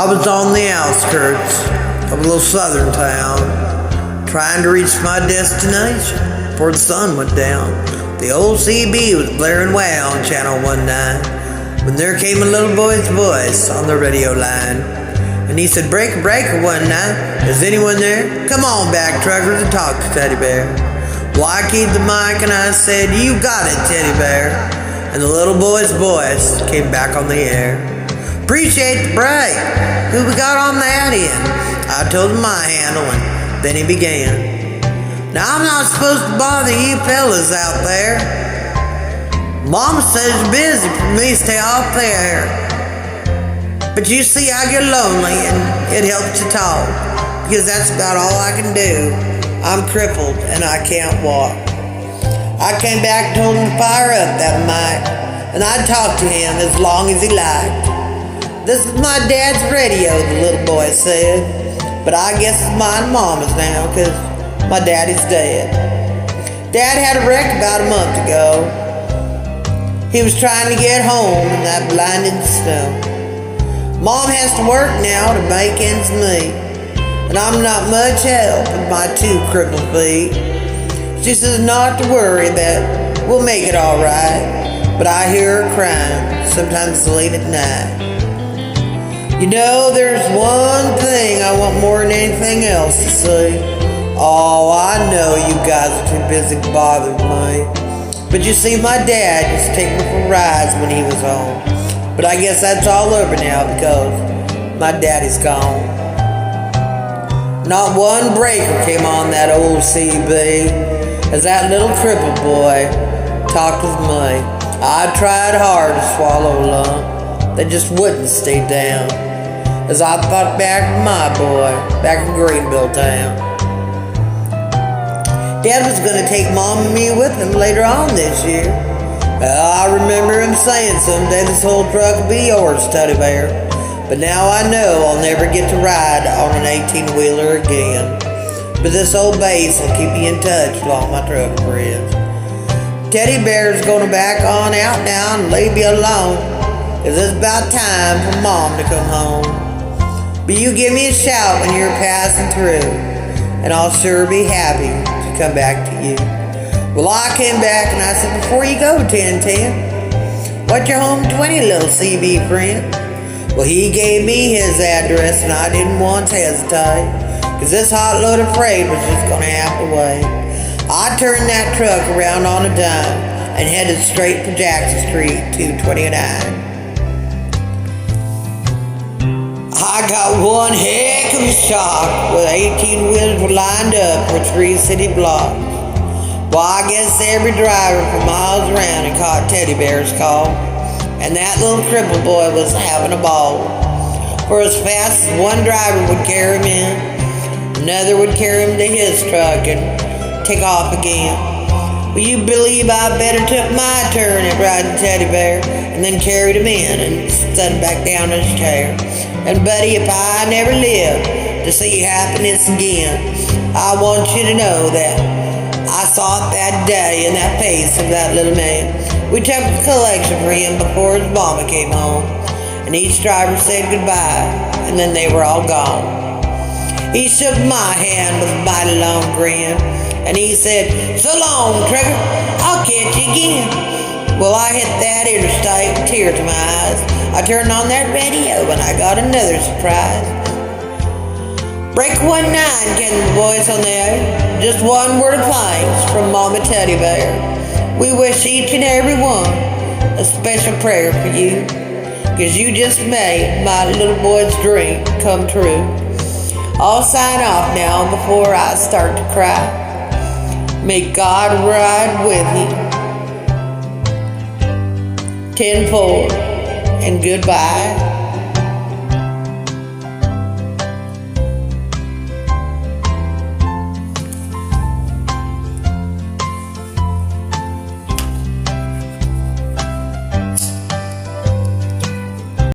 I was on the outskirts of a little southern town, trying to reach my destination before the sun went down. The old CB was blaring wow on Channel 19 when there came a little boy's voice on the radio line. And he said, "Breaker, breaker, 19, is anyone there? Come on back, truckers, and talk to Teddy Bear." Well, I keyed the mic and I said, "You got it, Teddy Bear." And the little boy's voice came back on the air. "Appreciate the break. Who we got on that end?" I told him my handle, and then he began. "Now, I'm not supposed to bother you fellas out there. Mama says you're busy for me to stay off there. But you see, I get lonely, and it helps to talk, because that's about all I can do. I'm crippled, and I can't walk." I came back and told him to fire up that mic, and I'd talk to him as long as he liked. "This is my dad's radio," the little boy said, "but I guess it's mine and Mama's now, because my daddy's dead. Dad had a wreck about a month ago. He was trying to get home in that blinding snow. Mom has to work now to make ends meet, and I'm not much help with my 2 crippled feet. She says not to worry, that we'll make it all right, but I hear her crying, sometimes late at night. You know, there's one thing I want more than anything else to see. Oh, I know you guys are too busy to bother me, but you see, my dad used to take me for rides when he was home. But I guess that's all over now, because my daddy's gone." Not one breaker came on that old CB as that little crippled boy talked with me. I tried hard to swallow a lump that just wouldn't stay down, as I thought back to my boy back in Greenville town. Dad was going to take Mom and me with him later on this year. I remember him saying someday this whole truck will be yours, Teddy Bear. But now I know I'll never get to ride on an 18-wheeler again. But this old bass will keep me in touch with all my truck friends. Teddy Bear's going to back on out now and leave me alone, 'cause it's about time for Mom to come home. But you give me a shout when you're passing through, and I'll sure be happy to come back to you. Well, I came back and I said, "Before you go, 1010, what's your home 20, little CB friend?" Well, he gave me his address, and I didn't once hesitate, 'cause this hot load of freight was just going to have to wait. I turned that truck around on a dime and headed straight for Jackson Street, 229. I got one heck of a shock with 18 wheels were lined up for 3 city blocks. Well, I guess every driver for miles around had caught Teddy Bear's call, and that little crippled boy was having a ball. For as fast as one driver would carry him in, another would carry him to his truck and take off again. Will you believe I better took my turn at riding Teddy Bear, and then carried him in and set him back down in his chair. And buddy, if I never live to see happiness again, I want you to know that I saw it that day in that face of that little man. We took a collection for him before his mama came home, and each driver said goodbye, and then they were all gone. He shook my hand with a mighty long grin, and he said, "So long, trucker, I'll catch you again." Well, I hit that interstate with tears in my eyes. I turned on that radio, and I got another surprise. "Break 19, can the boys on the air. Just one word of thanks from Mama Teddy Bear. We wish each and every one a special prayer for you, 'cause you just made my little boy's dream come true. I'll sign off now before I start to cry. May God ride with you. 10-4, and goodbye."